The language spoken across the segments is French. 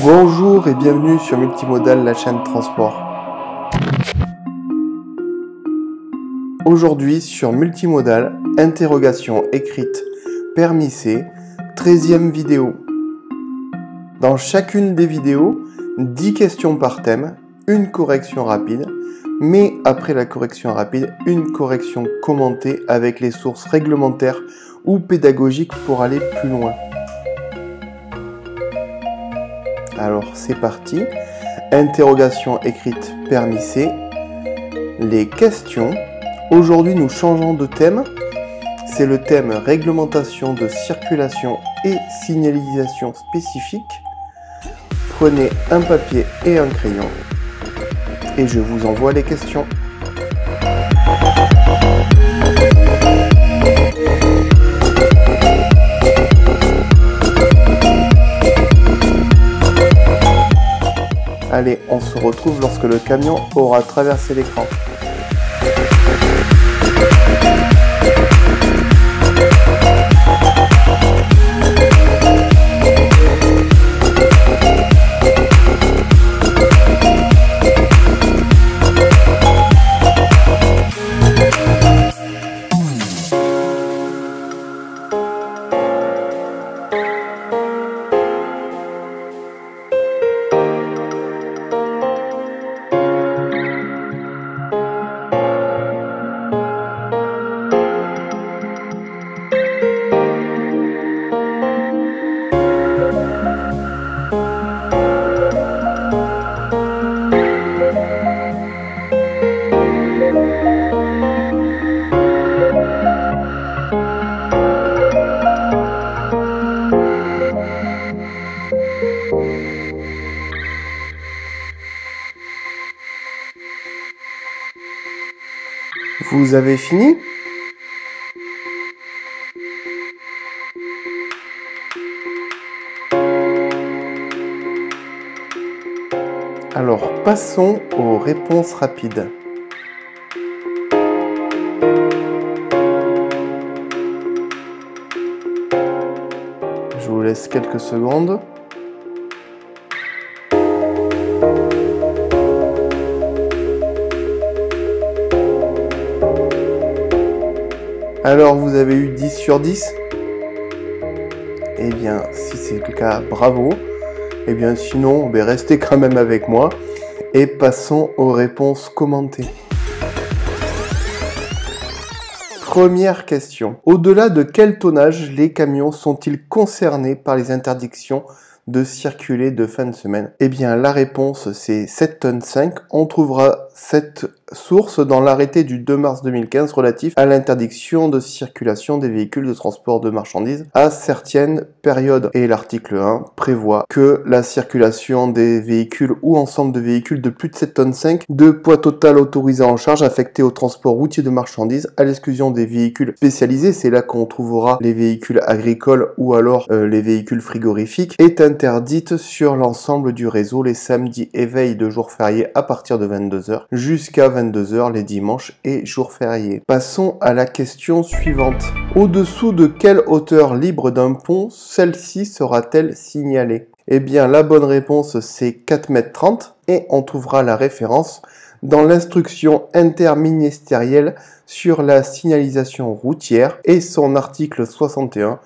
Bonjour et bienvenue sur Multimodal, la chaîne transport. Aujourd'hui sur Multimodal, interrogation écrite, permis C, 13e vidéo. Dans chacune des vidéos, 10 questions par thème, une correction rapide, mais après la correction rapide, une correction commentée avec les sources réglementaires ou pédagogiques pour aller plus loin. Alors c'est parti, interrogation écrite, permis C, les questions. Aujourd'hui nous changeons de thème, c'est le thème réglementation de circulation et signalisation spécifique. Prenez un papier et un crayon et je vous envoie les questions. Allez, on se retrouve lorsque le camion aura traversé l'écran. Vous avez fini? Alors, passons aux réponses rapides. Je vous laisse quelques secondes. Alors, vous avez eu 10 sur 10? Eh bien, si c'est le cas, bravo. Eh bien, sinon, restez quand même avec moi. Et passons aux réponses commentées. Première question. Au-delà de quel tonnage les camions sont-ils concernés par les interdictions de circuler de fin de semaine? Eh bien, la réponse, c'est 7 tonnes 5. On trouvera cette source dans l'arrêté du 2 mars 2015 relatif à l'interdiction de circulation des véhicules de transport de marchandises à certaines périodes. Et l'article 1 prévoit que la circulation des véhicules ou ensemble de véhicules de plus de 7 tonnes 5 de poids total autorisé en charge affectés au transport routier de marchandises à l'exclusion des véhicules spécialisés, c'est là qu'on trouvera les véhicules agricoles ou alors les véhicules frigorifiques, est interdite sur l'ensemble du réseau les samedis et veilles de jours fériés à partir de 22h jusqu'à 22h les dimanches et jours fériés. Passons à la question suivante. Au-dessous de quelle hauteur libre d'un pont celle-ci sera-t-elle signalée? Eh bien, la bonne réponse, c'est 4,30 m et on trouvera la référence dans l'instruction interministérielle sur la signalisation routière et son article 61.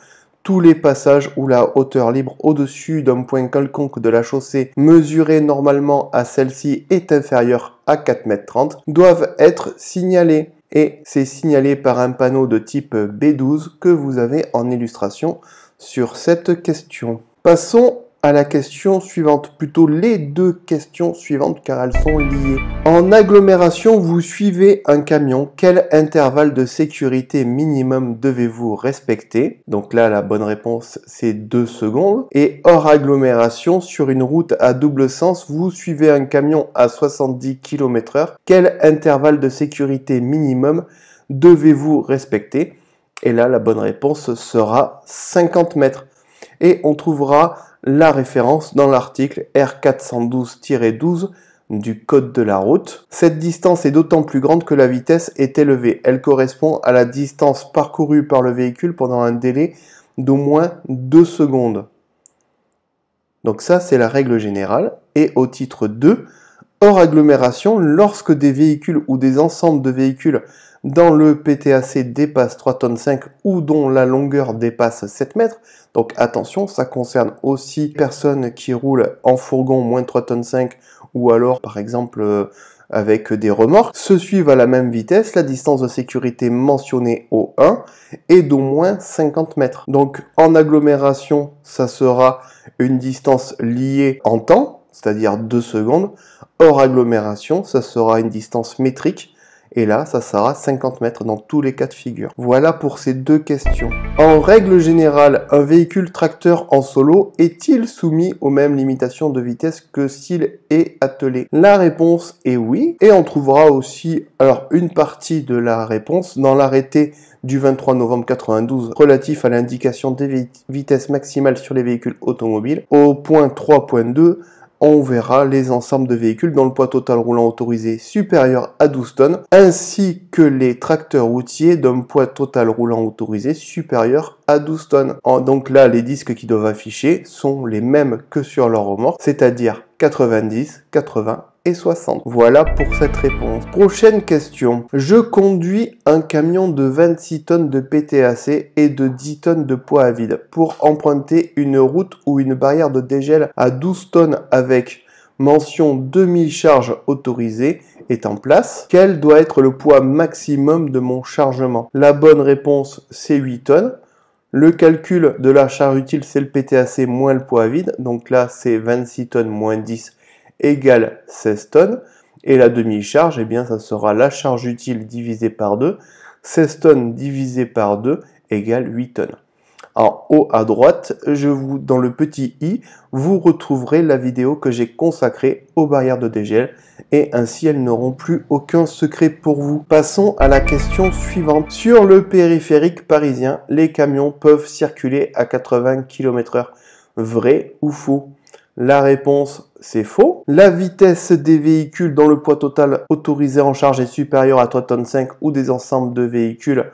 Tous les passages où la hauteur libre au-dessus d'un point quelconque de la chaussée mesurée normalement à celle-ci est inférieure à 4,30 m doivent être signalés. Et c'est signalé par un panneau de type B12 que vous avez en illustration sur cette question. Passons à la question suivante, plutôt les deux questions suivantes car elles sont liées. En agglomération, vous suivez un camion, quel intervalle de sécurité minimum devez-vous respecter? Donc là, la bonne réponse, c'est 2 secondes. Et hors agglomération, sur une route à double sens, vous suivez un camion à 70 km/h, quel intervalle de sécurité minimum devez-vous respecter? Et là, la bonne réponse sera 50 mètres. Et on trouvera la référence dans l'article R412-12 du code de la route. Cette distance est d'autant plus grande que la vitesse est élevée. Elle correspond à la distance parcourue par le véhicule pendant un délai d'au moins 2 secondes. Donc ça, c'est la règle générale. Et au titre 2, hors agglomération, lorsque des véhicules ou des ensembles de véhicules dans le PTAC dépassent 3,5 tonnes ou dont la longueur dépasse 7 mètres, donc attention, ça concerne aussi personnes qui roulent en fourgon moins de 3,5 tonnes ou alors par exemple avec des remorques, se suivent à la même vitesse, la distance de sécurité mentionnée au 1 est d'au moins 50 mètres. Donc en agglomération, ça sera une distance liée en temps, c'est-à-dire 2 secondes. Hors agglomération, ça sera une distance métrique. Et là, ça sera 50 mètres dans tous les cas de figure. Voilà pour ces deux questions. En règle générale, un véhicule tracteur en solo est-il soumis aux mêmes limitations de vitesse que s'il est attelé? La réponse est oui. Et on trouvera aussi une partie de la réponse dans l'arrêté du 23 novembre 92 relatif à l'indication des vitesses maximales sur les véhicules automobiles. Au point 3.2, on verra les ensembles de véhicules dont le poids total roulant autorisé supérieur à 12 tonnes, ainsi que les tracteurs routiers d'un poids total roulant autorisé supérieur à 12 tonnes. Donc là, les disques qui doivent afficher sont les mêmes que sur leur remorque, c'est-à-dire 90, 80 et 60. Voilà pour cette réponse. Prochaine question. Je conduis un camion de 26 tonnes de PTAC et de 10 tonnes de poids à vide pour emprunter une route ou une barrière de dégel à 12 tonnes avec mention demi-charge autorisée est en place. Quel doit être le poids maximum de mon chargement? La bonne réponse, c'est 8 tonnes. Le calcul de la charge utile, c'est le PTAC moins le poids à vide. Donc là, c'est 26 tonnes moins 10 égale 16 tonnes. Et la demi-charge, eh bien, ça sera la charge utile divisée par 2. 16 tonnes divisé par 2 égale 8 tonnes. En haut à droite, dans le petit i, vous retrouverez la vidéo que j'ai consacrée aux barrières de dégel et ainsi elles n'auront plus aucun secret pour vous. Passons à la question suivante. Sur le périphérique parisien, les camions peuvent circuler à 80 km/h. Vrai ou faux? La réponse, c'est faux. La vitesse des véhicules dont le poids total autorisé en charge est supérieur à 3,5 tonnes ou des ensembles de véhicules,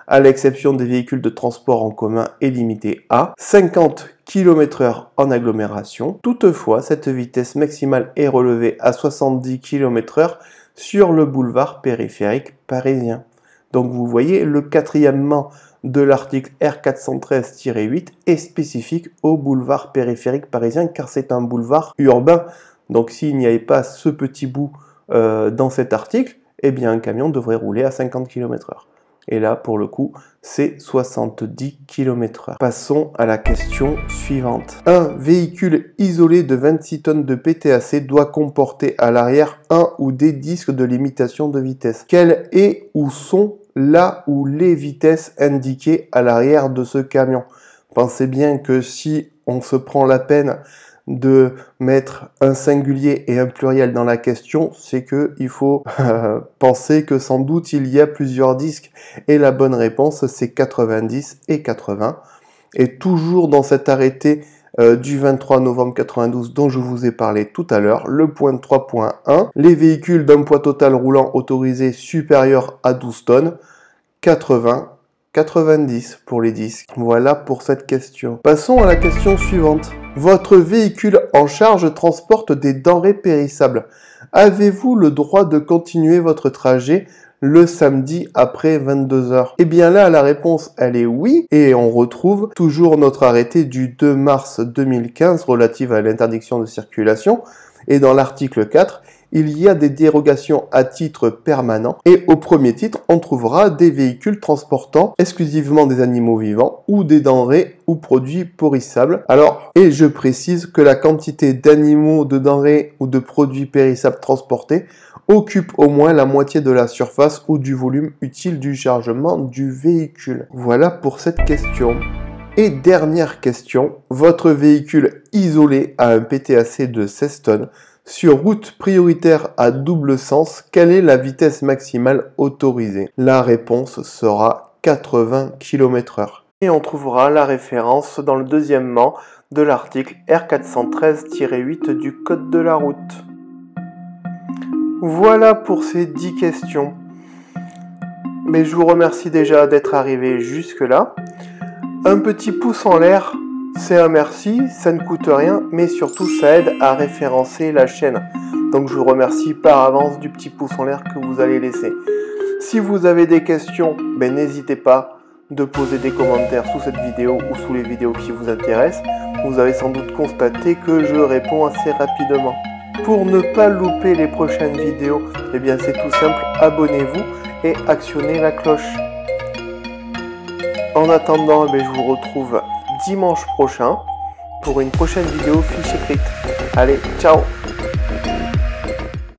à l'exception des véhicules de transport en commun, est limitée à 50 km/h en agglomération. Toutefois, cette vitesse maximale est relevée à 70 km/h sur le boulevard périphérique parisien. Donc vous voyez, le quatrièmement de l'article R413-8 est spécifique au boulevard périphérique parisien car c'est un boulevard urbain. Donc s'il n'y avait pas ce petit bout dans cet article, eh bien un camion devrait rouler à 50 km/h. Et là, pour le coup, c'est 70 km/h. Passons à la question suivante. Un véhicule isolé de 26 tonnes de PTAC doit comporter à l'arrière un ou des disques de limitation de vitesse. Quelle est ou sont là où les vitesses indiquées à l'arrière de ce camion? Pensez bien que si on se prend la peine de mettre un singulier et un pluriel dans la question, c'est que il faut penser que sans doute il y a plusieurs disques. Et la bonne réponse, c'est 90 et 80. Et toujours dans cet arrêté du 23 novembre 92 dont je vous ai parlé tout à l'heure, le point 3.1, les véhicules d'un poids total roulant autorisé supérieur à 12 tonnes, 80, 90 pour les disques. Voilà pour cette question. Passons à la question suivante. Votre véhicule en charge transporte des denrées périssables. Avez-vous le droit de continuer votre trajet le samedi après 22 h? Eh bien là, la réponse, elle est oui. Et on retrouve toujours notre arrêté du 2 mars 2015 relative à l'interdiction de circulation. Et dans l'article 4, il y a des dérogations à titre permanent. Et au premier titre, on trouvera des véhicules transportant exclusivement des animaux vivants ou des denrées ou produits périssables. Alors, et je précise que la quantité d'animaux, de denrées ou de produits périssables transportés occupe au moins la moitié de la surface ou du volume utile du chargement du véhicule. Voilà pour cette question. Et dernière question, votre véhicule isolé a un PTAC de 16 tonnes. Sur route prioritaire à double sens, quelle est la vitesse maximale autorisée? La réponse sera 80 km/h. Et on trouvera la référence dans le deuxièmement de l'article R413-8 du Code de la route. Voilà pour ces 10 questions. Mais je vous remercie déjà d'être arrivé jusque-là. Un petit pouce en l'air C'est un merci, ça ne coûte rien, mais surtout ça aide à référencer la chaîne. Donc je vous remercie par avance du petit pouce en l'air que vous allez laisser. Si vous avez des questions, n'hésitez pas de poser des commentaires sous cette vidéo ou sous les vidéos qui vous intéressent. Vous avez sans doute constaté que je réponds assez rapidement. Pour ne pas louper les prochaines vidéos, c'est tout simple, abonnez-vous et actionnez la cloche. En attendant, je vous retrouve dimanche prochain pour une prochaine vidéo fiche écrite. Allez, ciao!